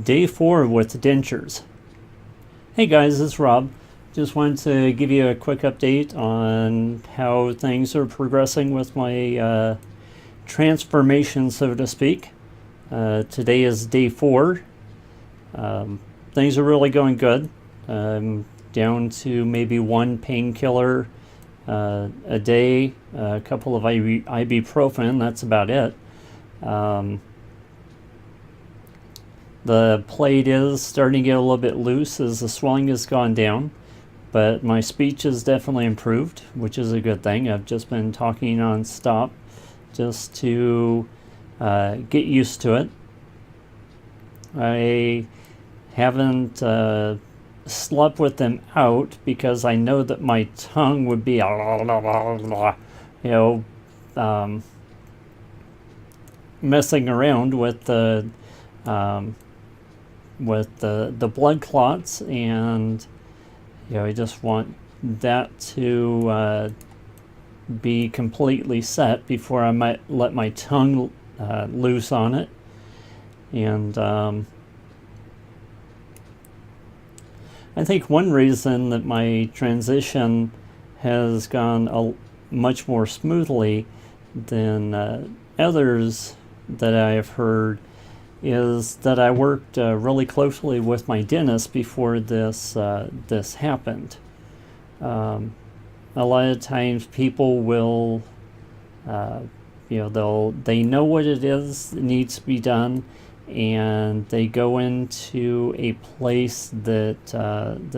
Day 4 with Dentures. Hey guys, it's Rob. Just wanted to give you a quick update on how things are progressing with my transformation, so to speak. Today is day 4. Things are really going good. Down to maybe one painkiller a day, a couple of ibuprofen, that's about it. The plate is starting to get a little bit loose as the swelling has gone down, but my speech has definitely improved, which is a good thing. I've just been talking non-stop just to get used to it. I haven't slept with them out because I know that my tongue would be, messing around with the blood clots, and I just want that to be completely set before I might let my tongue loose on it. And I think one reason that my transition has gone much more smoothly than others that I have heard is that I worked really closely with my dentist before this happened. A lot of times people will, they know what it is that needs to be done, and they go into a place that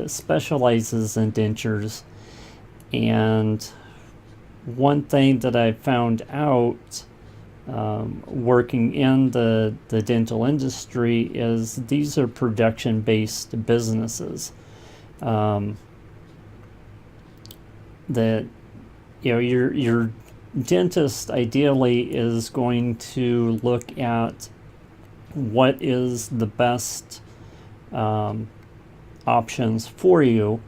specializes in dentures. And one thing that I found out working in the dental industry is these are production-based businesses. That your dentist ideally is going to look at what is the best options for you,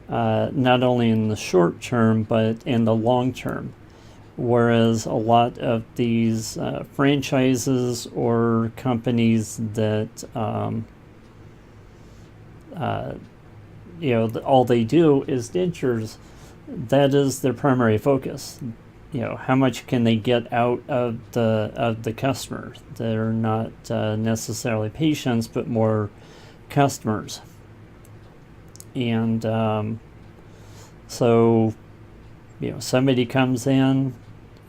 not only in the short term but in the long term. Whereas a lot of these franchises or companies that all they do is dentures, that is their primary focus. How much can they get out of the customer? They're not necessarily patients, but more customers. And so somebody comes in,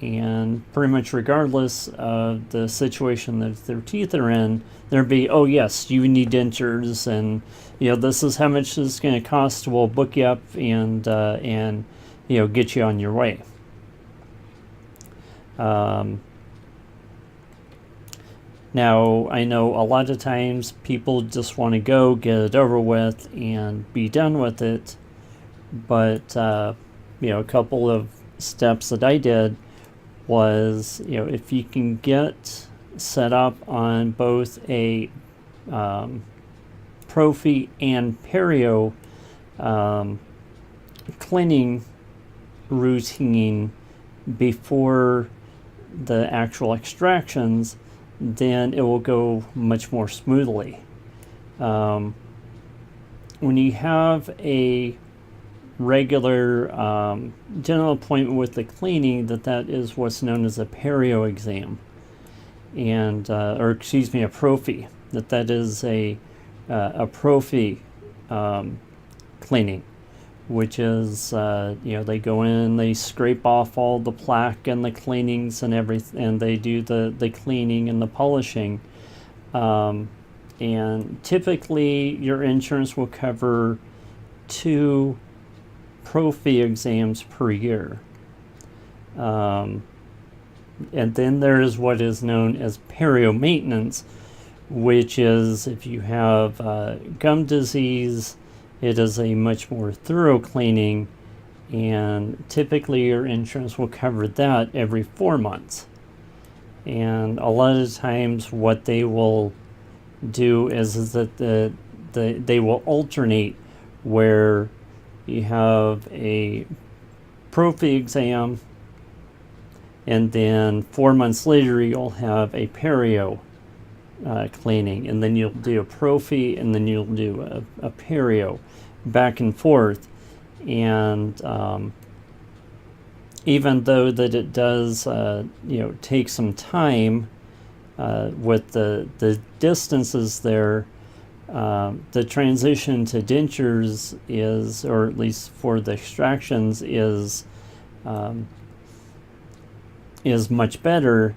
and pretty much regardless of the situation that their teeth are in, there'll be, oh yes, you need dentures, and this is how much this is going to cost. We'll book you up and get you on your way. Now, I know a lot of times people just want to go get it over with and be done with it, but a couple of steps that I did was, if you can get set up on both a prophy and perio cleaning routine before the actual extractions, then it will go much more smoothly. When you have a regular dental appointment with the cleaning, that is what's known as a perio exam, and a prophy. That is a prophy cleaning, which is they go in, they scrape off all the plaque and the cleanings and everything, and they do the cleaning and the polishing. And typically your insurance will cover 2 prophy exams per year. And then there is what is known as perio maintenance, which is if you have gum disease, it is a much more thorough cleaning, and typically your insurance will cover that every 4 months. And a lot of times what they will do is that they will alternate, where you have a prophy exam, and then 4 months later you'll have a perio cleaning, and then you'll do a prophy, and then you'll do a perio, back and forth. And even though that it does take some time with the distances there, the transition to dentures is, or at least for the extractions, is much better,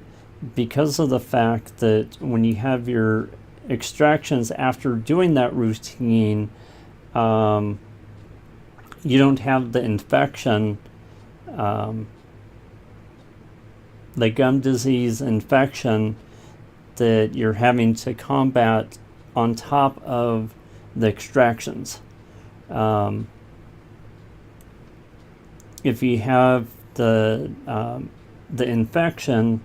because of the fact that when you have your extractions after doing that routine, you don't have the infection, the gum disease infection that you're having to combat on top of the extractions. If you have the infection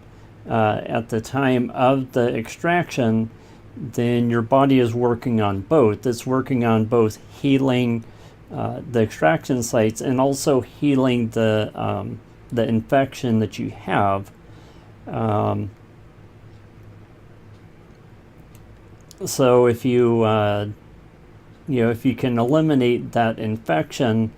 at the time of the extraction, then your body is working on both. It's working on both healing the extraction sites and also healing the infection that you have. So if you if you can eliminate that infection,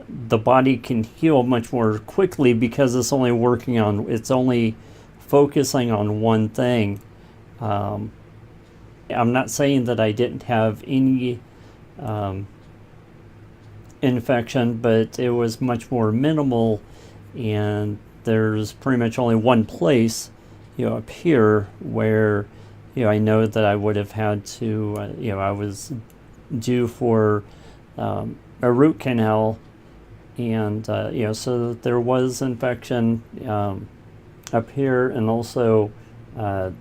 the body can heal much more quickly, because it's only focusing on one thing. I'm not saying that I didn't have any infection, but it was much more minimal, and there's pretty much only one place up here where I know that I would have had to I was due for a root canal, and so there was infection up here, and also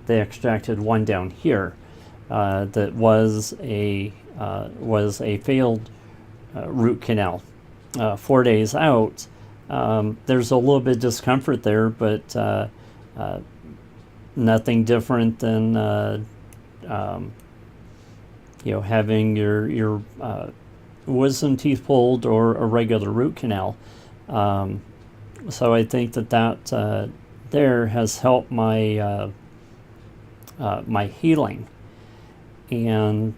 they extracted one down here that was a failed root canal. 4 days out, there's a little bit of discomfort there, but nothing different than having your wisdom teeth pulled or a regular root canal. So I think that there has helped my my healing. And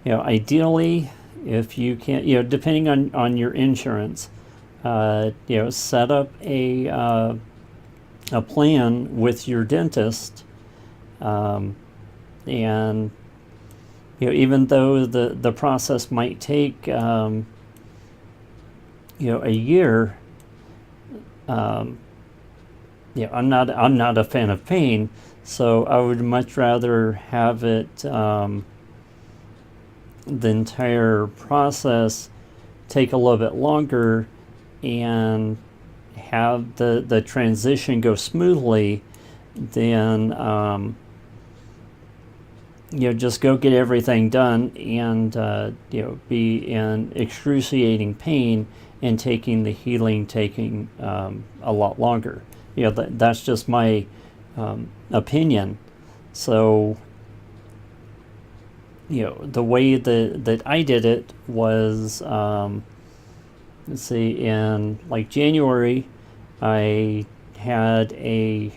ideally, if you can, depending on your insurance, set up a plan with your dentist, and even though the process might take a year, I'm not a fan of pain, so I would much rather have it the entire process take a little bit longer and have the transition go smoothly than just go get everything done and be in excruciating pain and taking the healing a lot longer. That's just my opinion. So the way that I did it was, let's see, in like January, I had a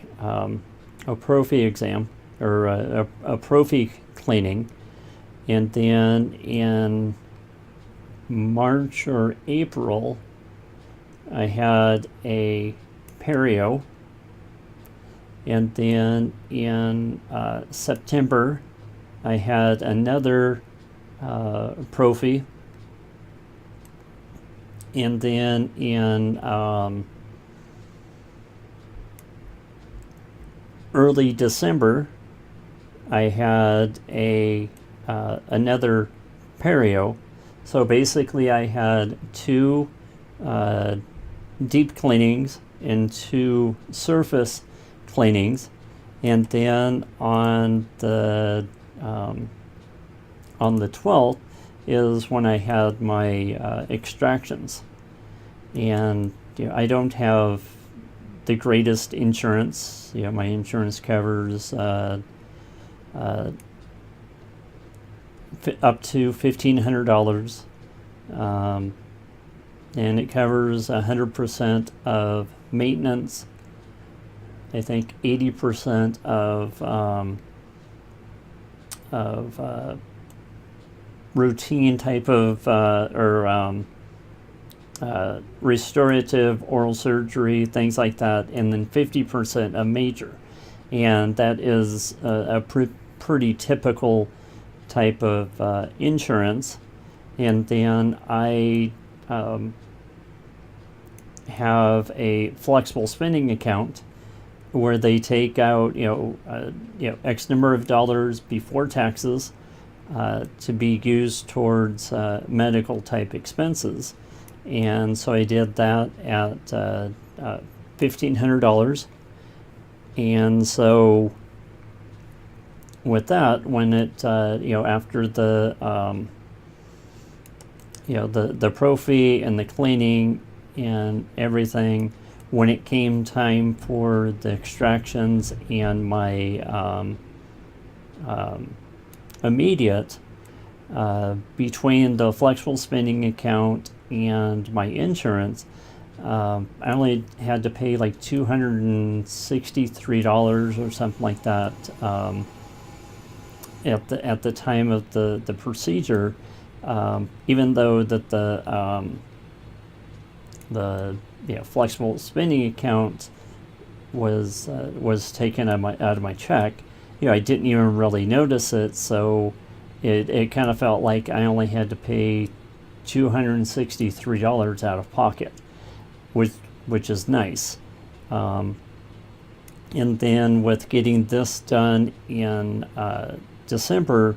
prophy exam, or a prophy cleaning, and then in March or April, I had a perio, and then in September, I had another prophy, and then in early December, I had another perio. So basically, I had 2 deep cleanings and 2 surface cleanings, and then on the 12th is when I had my extractions. And I don't have the greatest insurance. My insurance covers up to $1,500, and it covers 100% of maintenance. I think 80% of routine type of restorative oral surgery, things like that, and then 50% a major. And that is a pretty typical type of insurance. And then I have a flexible spending account where they take out X number of dollars before taxes to be used towards medical type expenses. And so I did that at $1,500. And so with that, when it after the the pro fee and the cleaning and everything, when it came time for the extractions and my immediate, between the flexible spending account and my insurance, I only had to pay like $263 or something like that at the time of the procedure, even though that the flexible spending account was taken out of my check. I didn't even really notice it, so it kind of felt like I only had to pay $263 out of pocket, which is nice. And then with getting this done in December,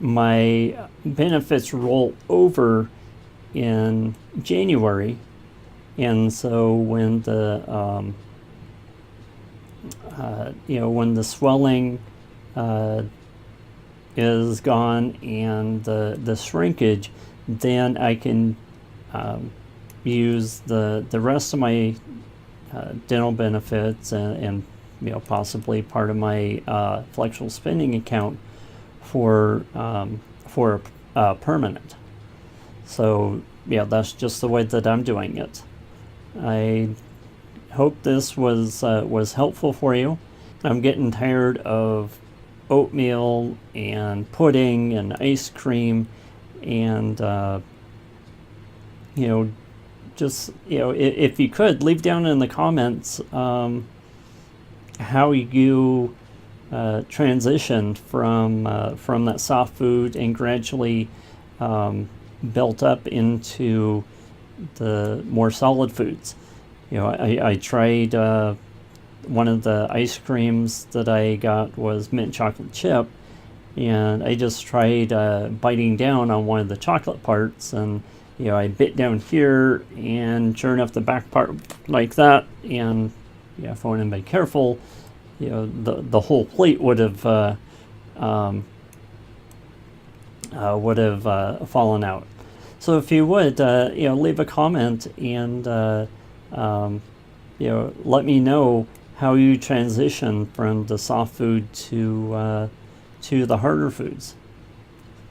my benefits roll over in January, and so when the when the swelling is gone and the shrinkage, then I can use the rest of my dental benefits and possibly part of my flexible spending account for permanent. So that's just the way that I'm doing it. I hope this was helpful for you. I'm getting tired of oatmeal and pudding and ice cream, and just if you could leave down in the comments how you transitioned from that soft food and gradually built up into the more solid foods. I tried one of the ice creams that I got was mint chocolate chip, and I just tried biting down on one of the chocolate parts, and I bit down here, and sure enough, the back part like that, and if I wouldn't been careful, the whole plate would have fallen out. So if you would, leave a comment and let me know how you transition from the soft food to the harder foods.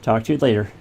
Talk to you later.